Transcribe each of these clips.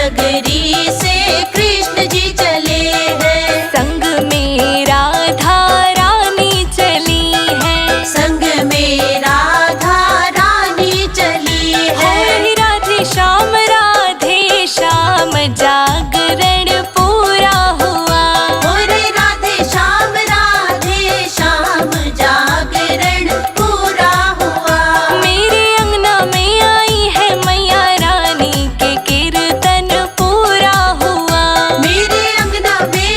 नगरी से कृष्ण जी चले हैं। संग में राधा रानी चली है, संग में राधा रानी चली है। राधे श्याम जागरण पूरा हुआ। मोरे राधे श्याम जागरण पूरा हुआ। मेरे अंगना में आई है मैया रानी के कीर्तन पूरा हुआ। मेरे अंगना में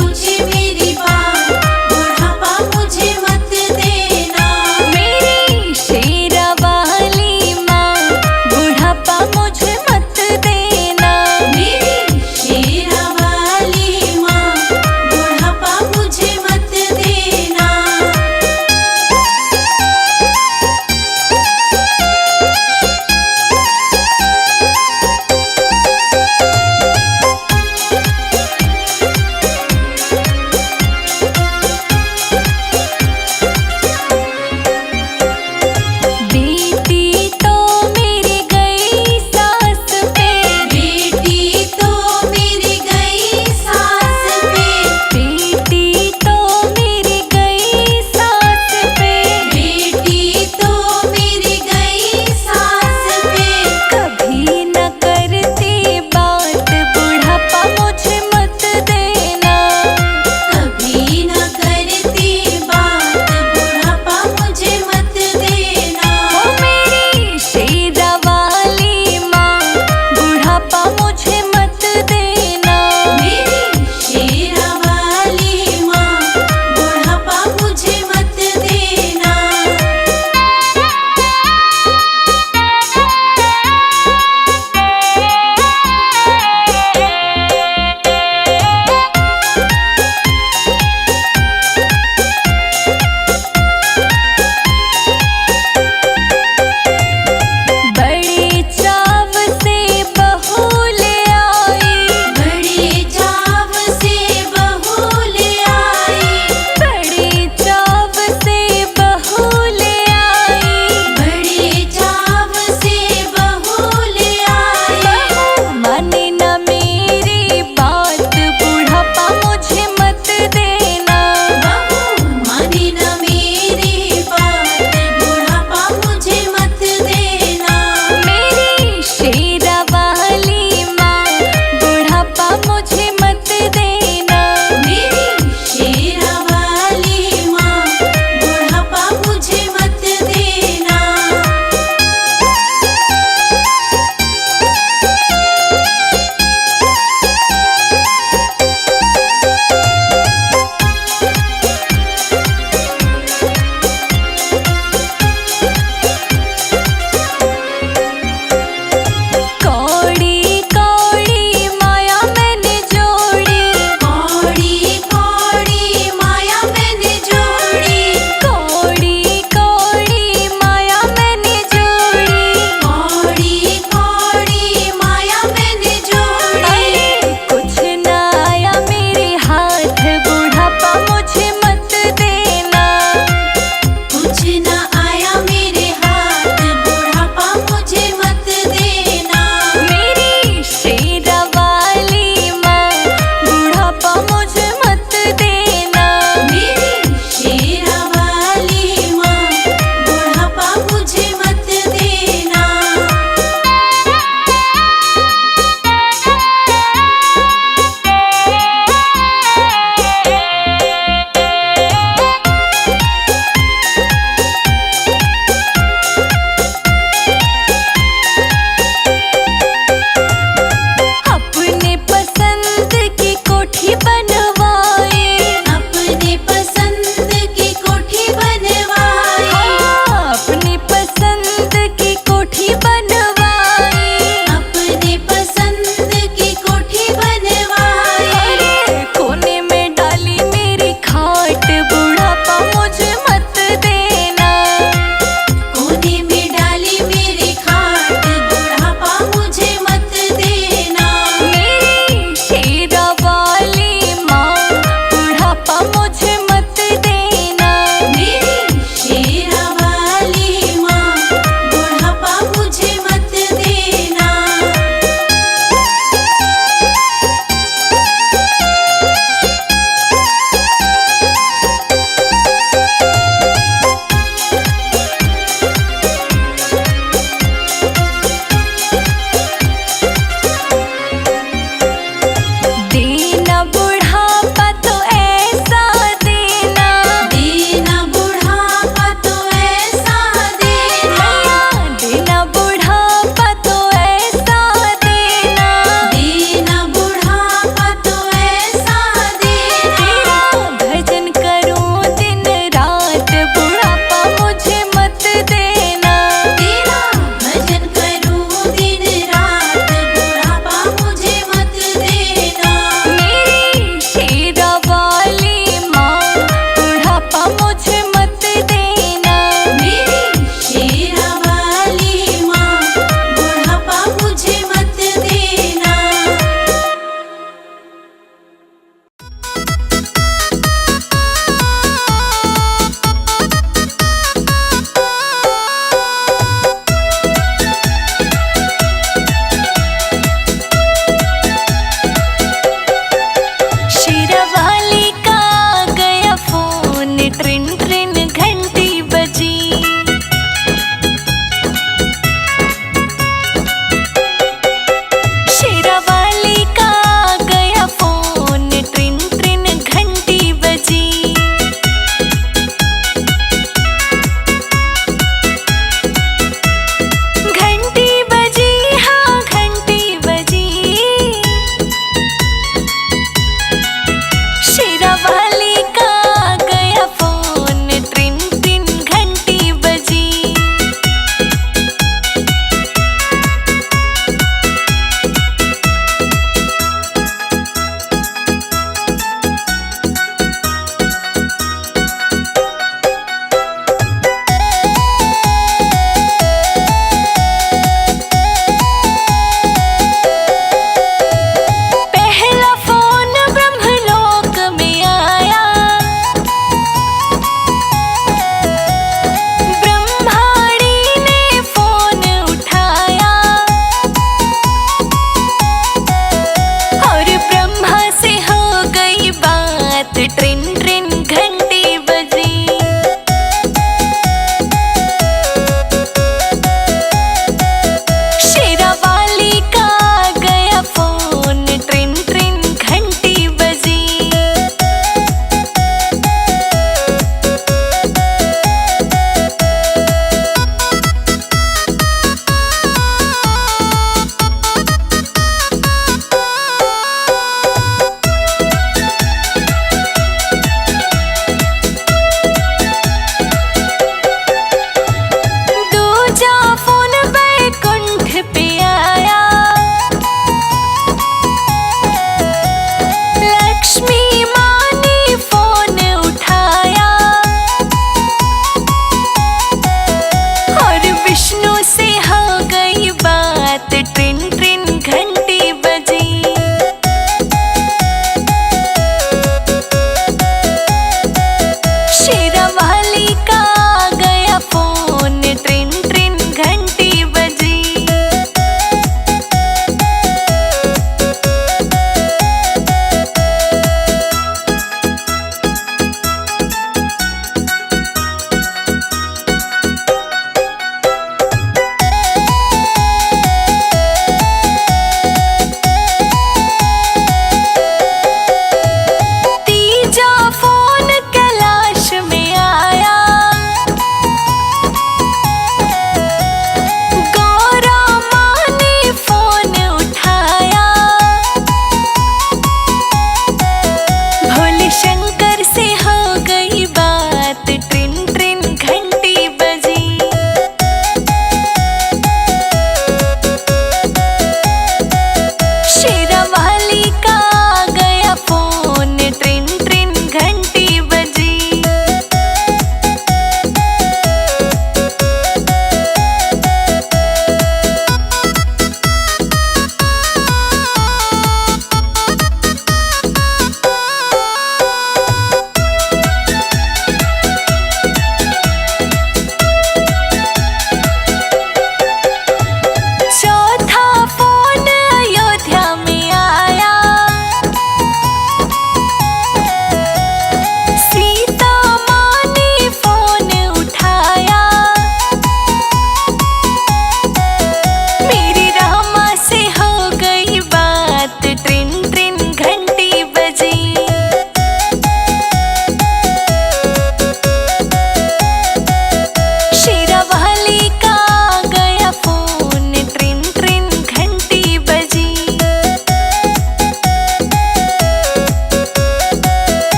तुझे मेरी बात, बुढ़ापा मुझे मत देना। मेरी शेरा वाली माँ, बुढ़ापा मुझे मत देना। मेरी शेरा वाली माँ, बुढ़ापा मुझे मत देना।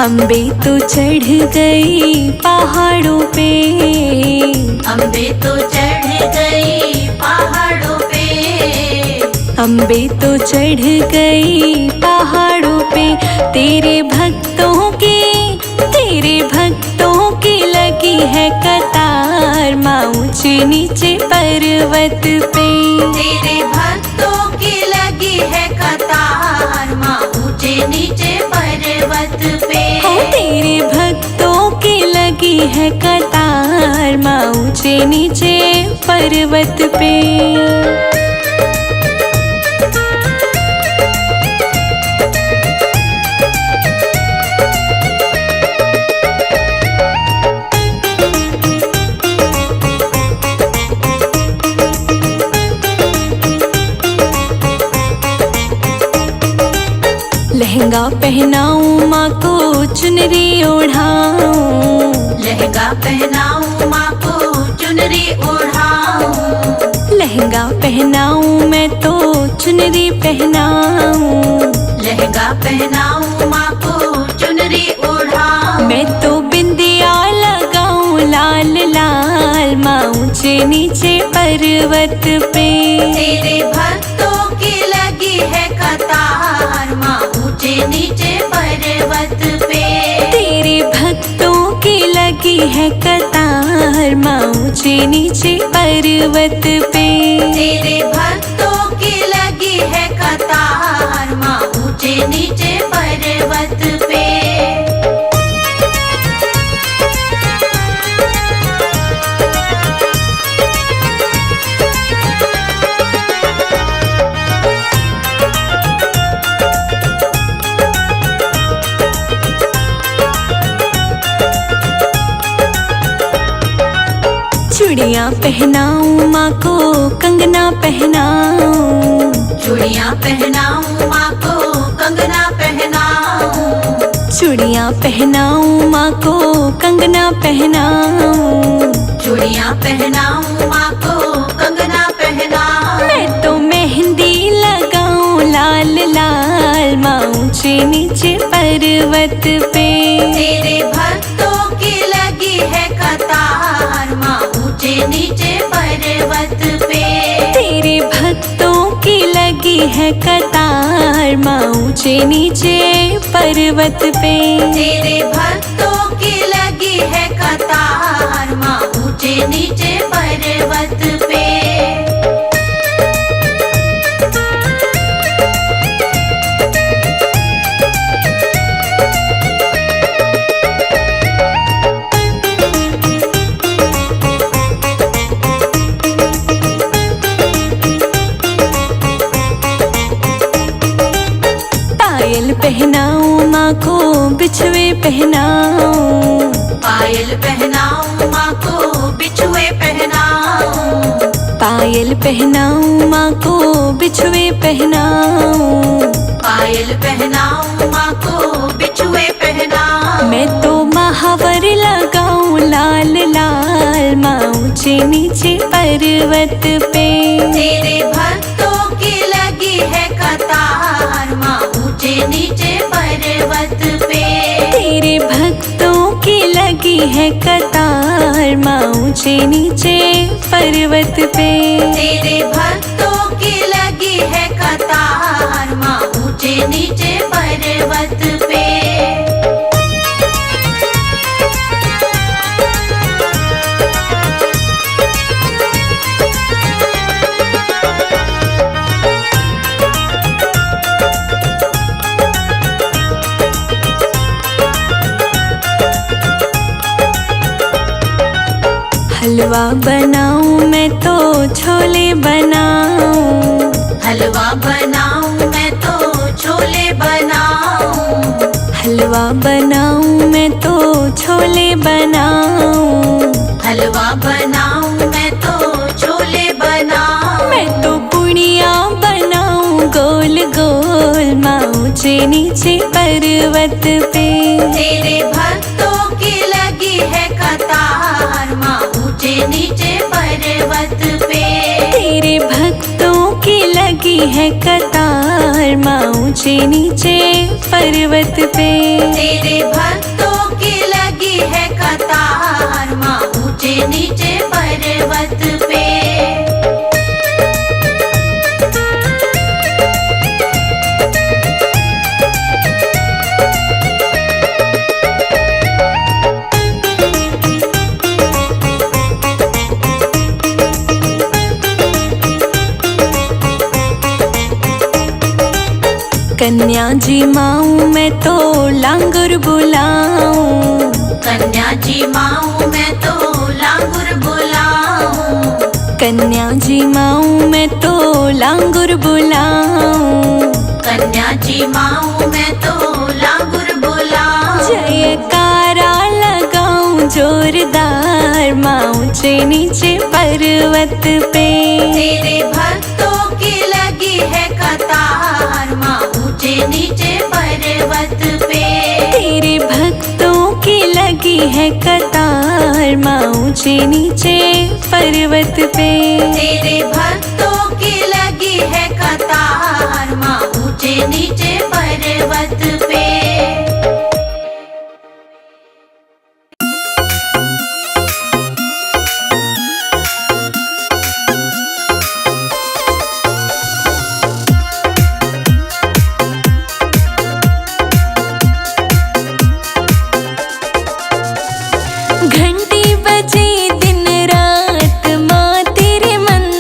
अम्बे तो चढ़ गई पहाड़ों पे, अम्बे तो चढ़ गई पहाड़ों पे, अम्बे तो चढ़ गई पहाड़ों पे। तेरे भक्तों की लगी है कतार माँ ऊंचे नीचे पर्वत पे। तेरे भक्तों की लगी है कतार माँ ऊंचे नीचे पर्वत पे। तेरे भक्तों की लगी है कतार माँ ऊंचे नीचे पर्वत पे। लहंगा पहनाऊं माँ को चुनरी ओढ़ाऊं, लहंगा पहनाऊं माँ को चुनरी ओढ़ाऊं, लहंगा पहनाऊं मैं तो चुनरी पहनाऊं, लहंगा पहनाऊं माँ को चुनरी ओढ़ाऊं। मैं तो बिंदिया लगाऊं लाल लाल माँ ऊंचे नीचे पर्वत पे। तेरे भक्तों की लगी है कतार माँ ऊंचे नीचे पर्वत पे। तेरे भक्तों की लगी है कतार माँ ऊंचे नीचे पर्वत पे। तेरे भक्तों की लगी है कतार माँ ऊंचे नीचे पर्वत पे। चूड़ियाँ पहनाऊं माँ को कंगना पहनाऊं, चूड़ियाँ पहनाऊं माँ को कंगना पहनाऊं, चूड़ियाँ पहनाऊं माँ को कंगना पहनाऊं, चूड़ियाँ पहनाऊं माँ को कंगना पहनाऊं। मैं तो मेहंदी लगाऊं लाल लाल माँ ऊंचे नीचे पर्वत पे। तेरे भक्तों की लगी है कतार माँ ऊंचे नीचे पर्वत पे। तेरे भक्तों की लगी है कतार माँ ऊंचे नीचे पर्वत पे। तेरे भक्तों की लगी है कतार माँ ऊंचे नीचे पर्वत पे। पायल पहनाऊं माँ को बिछुए पहनाऊं, पायल पहनाऊं माँ को बिछुए पहनाऊं, पायल पहनाऊं माँ को बिछुए पहनाऊं, पायल पहनाऊं माँ को बिछुए पहनाऊं। मैं तो महावर लगाऊं लाल लाल माँ ऊंचे नीचे पर्वत पे। तेरे भक्तों की लगी है कतार माँ ऊंचे नीचे पर्वत पे। तेरे भक्तों की लगी है कतार माँ ऊंचे नीचे पर्वत पे। तेरे भक्तों की लगी है कतार माँ ऊंचे नीचे पर्वत पे। हलवा बनाऊं मैं तो छोले बनाऊं, हलवा बनाऊं मैं तो छोले बनाऊं, हलवा बनाऊं मैं तो छोले बनाऊं, हलवा बनाऊं मैं तो छोले बनाऊं। मैं तो पुड़िया बनाऊं गोल गोल माँ ऊंचे नीचे पर्वत पे। तेरे भक्तों की लगी है कतार माँ ऊंचे नीचे पर्वत पे। तेरे भक्तों की लगी है कतार कतार माँ ऊंचे नीचे पर्वत पे। तेरे भक्तों की लगी है कतार माँ ऊंचे नीचे पर्वत पे। कन्या जी माऊं मैं तो लांगुर बुलाऊं। कन्या जी माऊं मैं तो लांगुर बुलाऊं। कन्या जी माऊं मैं तो लांगुर बुलाऊं। कन्या जी माऊं मैं तो लांगुर बुलाऊं। जयकारा लगाऊं जोरदार माँ ऊंचे नीचे पर्वत पे। तेरे भक्तों की लगी है कतार माँ ऊंचे नीचे पर्वत पे। तेरे भक्तों की लगी है कतार माँ ऊंचे नीचे पर्वत पे। तेरे भक्तों की लगी है कतार माँ ऊंचे नीचे पर्वत पे। घंटी बजे दिन रात माँ तेरे मंदिर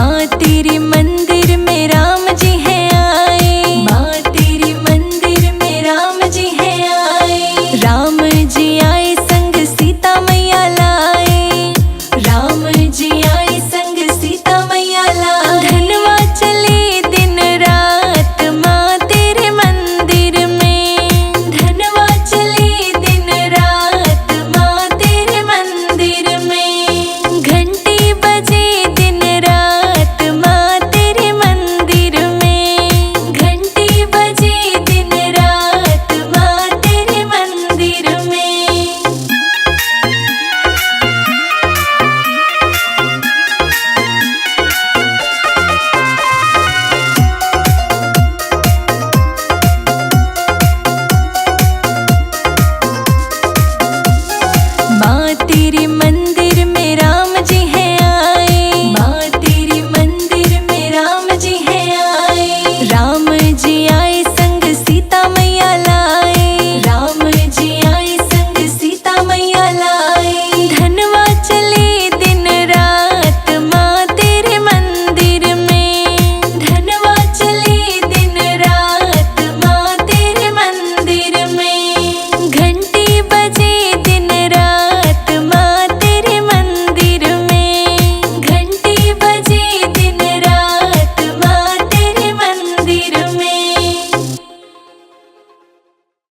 माँ तेरे मन